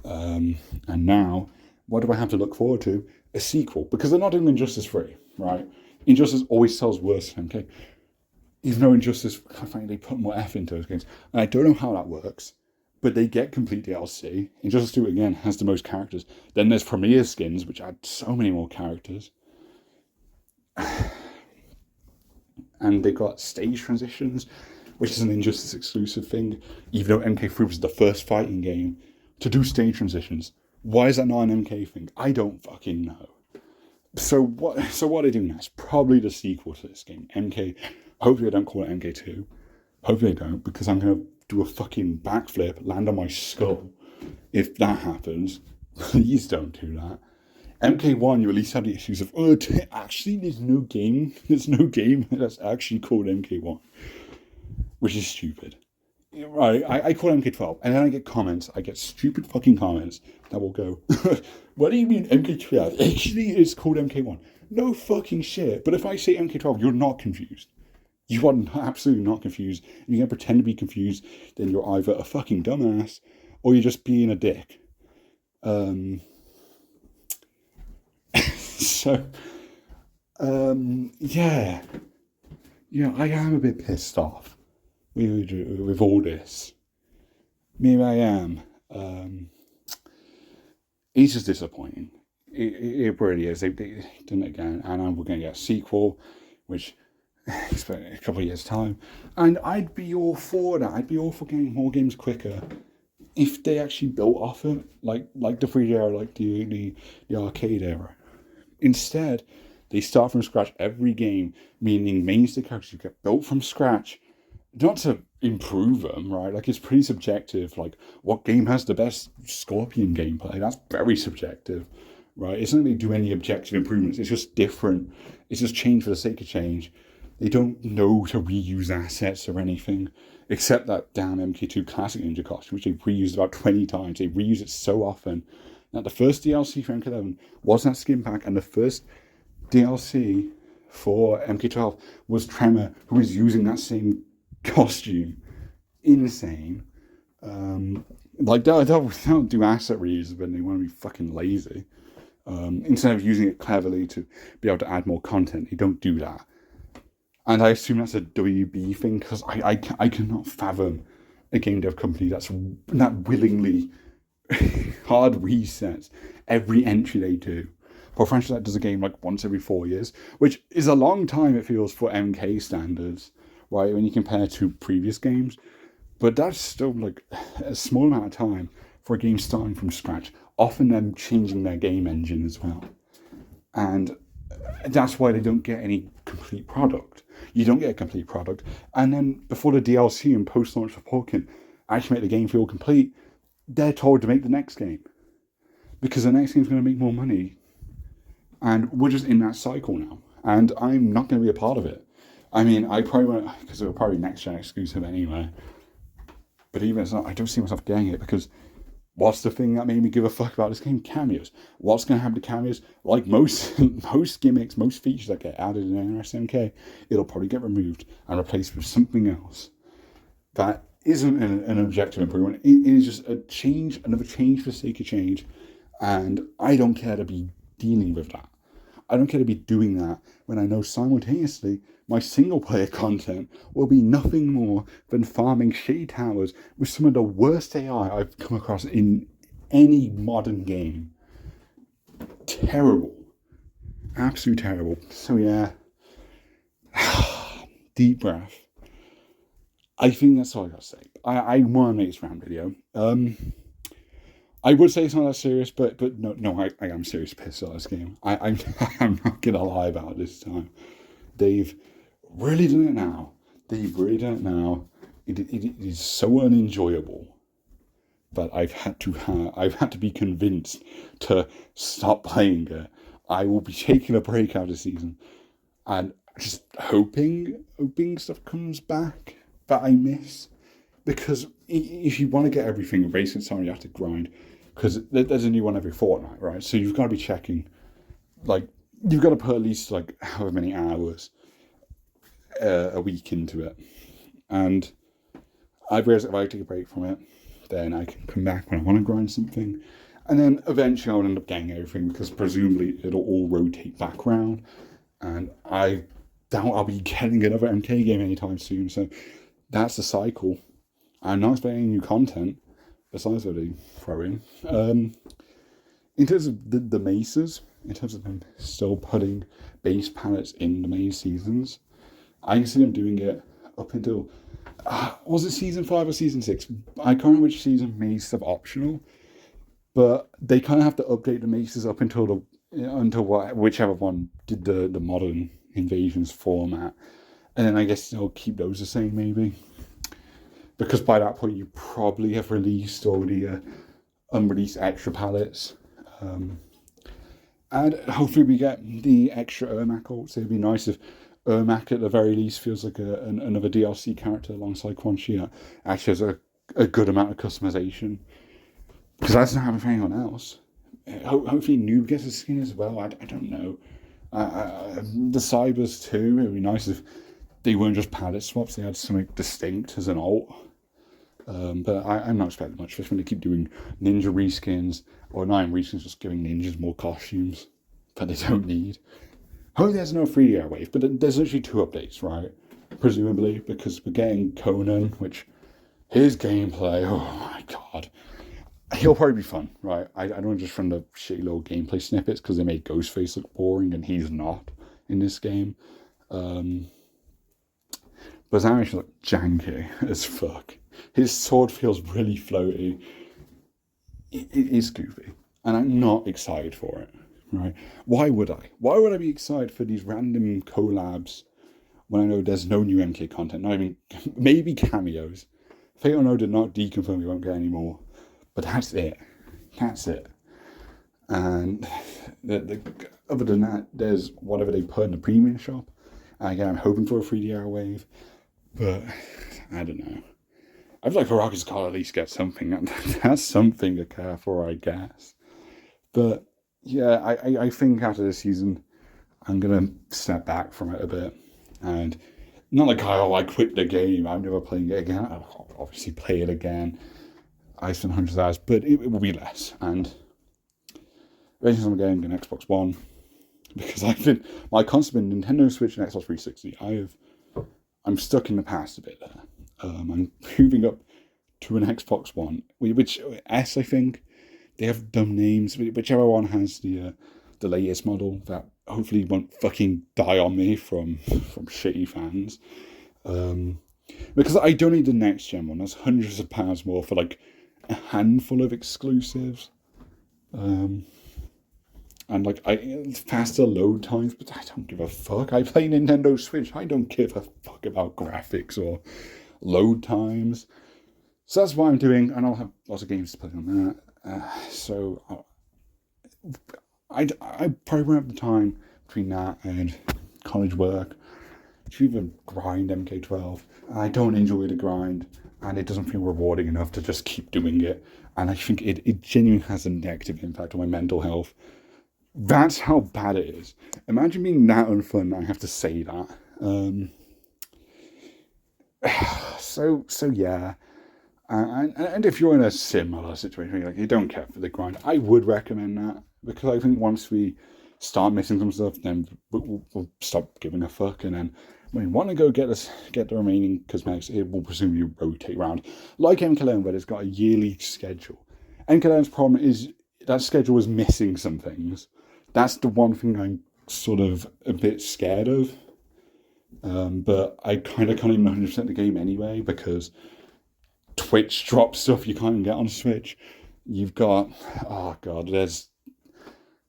And now, what do I have to look forward to? A sequel. Because they're not doing Injustice 3, right? Injustice always sells worse than MK. Even though Injustice, I find they put more effort into those games. And I don't know how that works, but they get complete DLC. Injustice 2, again, has the most characters. Then there's Premier skins, which add so many more characters. And they've got stage transitions, which is an Injustice exclusive thing, even though MK3 was the first fighting game to do stage transitions. Why is that not an MK thing? I don't fucking know. So what are they doing next? Probably the sequel to this game, MK. Hopefully I don't call it MK2. Hopefully I don't, because I'm going to do a fucking backflip, land on my skull. If that happens, please don't do that. MK1, you at least have the issues of, actually there's no game that's actually called MK1. Which is stupid. Right, I call it MK12, and then I get stupid fucking comments that will go, what do you mean MK12? Actually, it's called MK1. No fucking shit. But if I say MK12, you're not confused. You are absolutely not confused. If you're going to pretend to be confused, then you're either a fucking dumbass, or you're just being a dick. Yeah, I am a bit pissed off with all this. Maybe I am. It's just disappointing. It really is. They've done it again, and we're going to get a sequel, which expect a couple of years' time. And I'd be all for that. I'd be all for getting more games quicker if they actually built off it, like the 3D era, like the arcade era. Instead, they start from scratch every game, meaning mainstay characters get built from scratch, not to improve them, right? Like, it's pretty subjective. Like, what game has the best Scorpion gameplay? That's very subjective, right? It's not like they do any objective improvements. It's just different. It's just change for the sake of change. They don't know to reuse assets or anything, except that damn MK2 Classic Ninja costume, which they've reused about 20 times. They reuse it so often. Now, the first DLC for MK11 was that skin pack, and the first DLC for MK12 was Tremor, who was using that same costume. Insane. Like, they'll do asset reuse when they want to be fucking lazy. Instead of using it cleverly to be able to add more content, they don't do that. And I assume that's a WB thing, because I cannot fathom a game dev company that willingly hard resets every entry they do. For a franchise that does a game like once every 4 years, which is a long time, it feels, for MK standards, right, when you compare to previous games. But that's still like a small amount of time for a game starting from scratch, often them changing their game engine as well. And that's why they don't get any complete product. You don't get a complete product. And then before the DLC and post-launch support can actually make the game feel complete, they're told to make the next game. Because the next game's going to make more money. And we're just in that cycle now. And I'm not going to be a part of it. I mean, I probably won't, because it'll probably next-gen exclusive anyway. But even if it's not, I don't see myself getting it, because what's the thing that made me give a fuck about this game? Cameos. What's going to happen to cameos? Like most gimmicks, most features that get added in NRSMK, it'll probably get removed and replaced with something else that isn't an objective improvement. It is just a change, another change for the sake of change. And I don't care to be dealing with that. I don't care to be doing that when I know simultaneously my single-player content will be nothing more than farming shitty towers with some of the worst AI I've come across in any modern game. Terrible. Absolutely terrible. So yeah. Deep breath. I think that's all I got to say. I want to make this Rant video. I would say it's not that serious, but no, I am serious pissed at this game. I'm not going to lie about it this time. They've really done it now. It is so unenjoyable that I've had to be convinced to stop playing it. I will be taking a break out of the season and just hoping stuff comes back that I miss. Because if you want to get everything in basic time, you have to grind. Because there's a new one every fortnight, right? So you've got to be checking, like, you've got to put at least, like, however many hours a week into it. And I realize if I take a break from it, then I can come back when I want to grind something. And then eventually I'll end up getting everything, because presumably it'll all rotate back around. And I doubt I'll be getting another MK game anytime soon. So that's the cycle. I'm not expecting any new content, besides what they throw in. In terms of the maces, in terms of them still putting base palettes in the main seasons, I can see them doing it up until, was it season 5 or season 6? I can't remember which season made stuff optional, but they kind of have to update the maces up until whichever one did the modern invasions format. And then I guess they'll keep those the same, maybe. Because by that point, you probably have released all the unreleased extra palettes. And hopefully we get the extra Ermac ults. It'd be nice if Ermac at the very least feels like another DLC character alongside Quan Chi that actually has a good amount of customization. Because that's not happening for anyone else. Hopefully Noob gets a skin as well. I don't know. The Cybers too. It'd be nice if they weren't just palette swaps. They had something distinct as an alt. But I'm not expecting much. Just when they keep doing ninja reskins, or not even reskins, just giving ninjas more costumes that they don't need. Hopefully there's no 3D wave, but there's literally 2 updates, right? presumably, because we're getting Conan, which his gameplay, oh my god. He'll probably be fun, right? I don't just from the shitty little gameplay snippets because they made Ghostface look boring and he's not in this game. But Zamish look janky as fuck. His sword feels really floaty. It's goofy. And I'm not excited for it, right? Why would I? Why would I be excited for these random collabs when I know there's no new MK content? Not even, maybe cameos. Fatal No did not deconfirm we won't get any more. But that's it. That's it. And other than that, there's whatever they put in the premium shop. And again, I'm hoping for a 3D Airwave. But I don't know. I feel like Rocket's got to at least get something. That's something to care for, I guess. But yeah, I think after this season, I'm going to step back from it a bit. And not like, oh, I quit the game, I'm never playing it again. I'll obviously play it again. I spent hundreds of hours, but it will be less. And eventually I'm getting an Xbox One. Because my constant been Nintendo Switch and Xbox 360. I'm stuck in the past a bit there. I'm moving up to an Xbox One, which S, I think. They have dumb names. Whichever one has the latest model that hopefully won't fucking die on me from shitty fans. Because I don't need the next gen one. That's hundreds of pounds more for like a handful of exclusives. And like faster load times, but I don't give a fuck. I play Nintendo Switch. I don't give a fuck about graphics or load times. So that's what I'm doing, and I'll have lots of games to play on that. So I probably won't have the time between that and college work to even grind MK12. I don't enjoy the grind, and it doesn't feel rewarding enough to just keep doing it. And I think it genuinely has a negative impact on my mental health. That's how bad it is. Imagine being that unfun. I have to say that. So yeah. And if you're in a similar situation, like you don't care for the grind, I would recommend that, because I think once we start missing some stuff, then we'll stop giving a fuck, and then when we want to go get the remaining cosmetics, it will presumably rotate around like MK11, but it's got a yearly schedule. MK11's problem is that schedule was missing some things. That's the one thing I'm sort of a bit scared of. But I kind of can't even 100% the game anyway, because Twitch drops stuff you can't even get on Switch. You've got, oh god, there's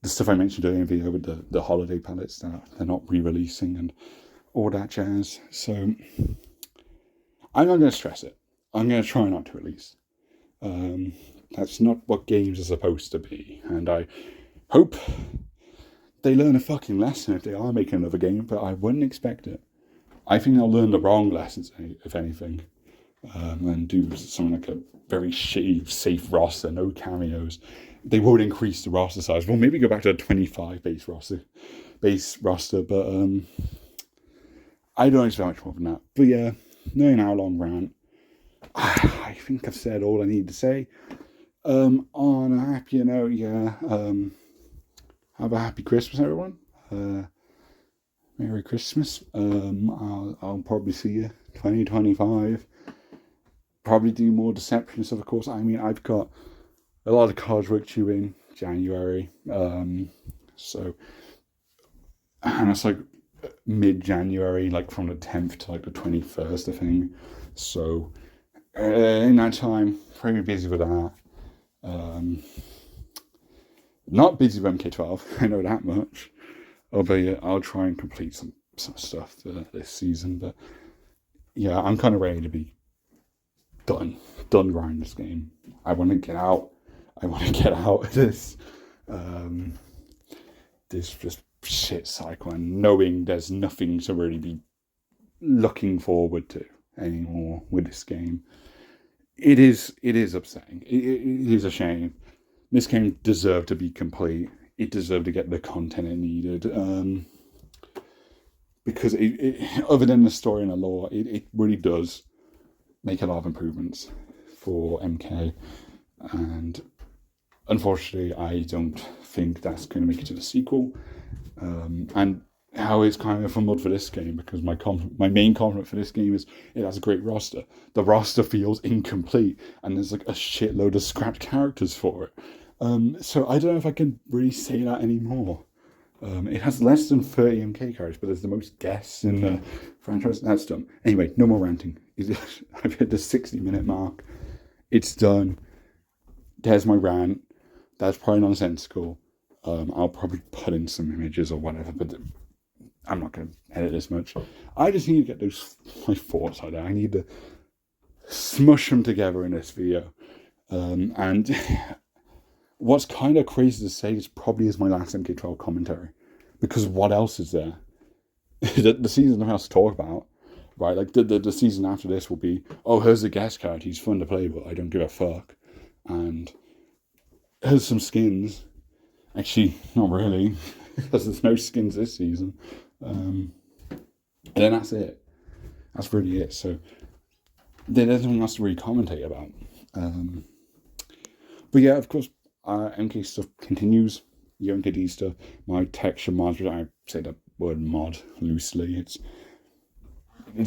the stuff I mentioned earlier in the video with the holiday palettes that they're not re-releasing and all that jazz. So I'm not going to stress it. I'm going to try not to, at least. That's not what games are supposed to be. And I hope they learn a fucking lesson if they are making another game, but I wouldn't expect it. I think they'll learn the wrong lessons, if anything, and do something like a very shitty, safe roster, no cameos. They won't increase the roster size. Well, maybe go back to a 25 base roster, but I don't expect much more than that. But yeah, 9-hour-long rant. I think I've said all I need to say. On a happier note, yeah. Have a happy Christmas, everyone. Merry Christmas. I'll probably see you 2025. Probably do more Deception stuff, of course. I mean, I've got a lot of cards work due in January. So, and it's like mid-January, like from the 10th to like the 21st, I think. So, in that time, pretty busy with that. Not busy with MK12, I know that much. Although I'll try and complete some stuff this season. But yeah, I'm kind of ready to be done grinding this game. I want to get out. I want to get out of this just shit cycle, and knowing there's nothing to really be looking forward to anymore with this game. It is upsetting. It is a shame. This game deserved to be complete. It deserved to get the content it needed. Because other than the story and the lore, it really does make a lot of improvements for MK. And unfortunately, I don't think that's going to make it to the sequel. And how it's kind of a mud for this game, because my main compliment for this game is it has a great roster. The roster feels incomplete, and there's like a shitload of scrapped characters for it. So I don't know if I can really say that anymore. It has less than 30 MK characters, but there's the most guests in the franchise. That's done. Anyway, no more ranting. I've hit the 60-minute mark. It's done. There's my rant. That's probably nonsensical. I'll probably put in some images or whatever, but I'm not going to edit this much. I just need to get my thoughts out there. I need to smush them together in this video. And what's kind of crazy to say is probably is my last MK12 commentary, because what else is there? the season has to talk about, right? Like the season after this will be, oh, here's the guest character. He's fun to play, but I don't give a fuck. And here's some skins. Actually, not really, because there's no skins this season. And then that's it. That's really it. So there's nothing else to really commentate about. But yeah, of course, MK stuff continues. MKD stuff. My texture mods, I say the word mod loosely. It's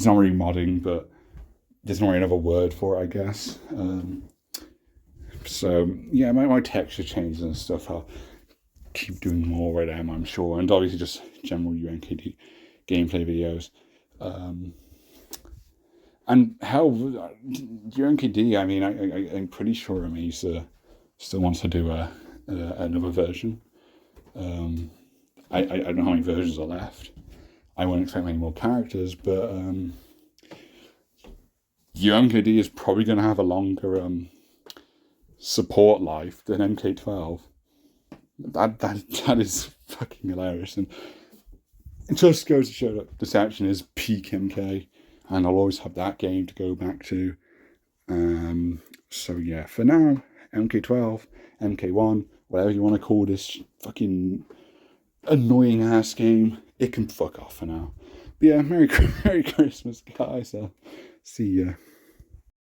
not really modding, but there's not really another word for it, I guess. So yeah, my texture changes and stuff. I'll keep doing more with them, I'm sure, and obviously just general UNKD gameplay videos. And hell, UNKD, I mean, I'm pretty sure Amisa still wants to do another version. I don't know how many versions are left. I won't expect many more characters, but UNKD is probably going to have a longer support life than MK12. That is fucking hilarious, and it just goes to show that this action is peak MK, and I'll always have that game to go back to. So yeah, for now, MK12, MK1, whatever you want to call this fucking annoying ass game, it can fuck off for now. But yeah, Merry Christmas, guys. I'll see ya.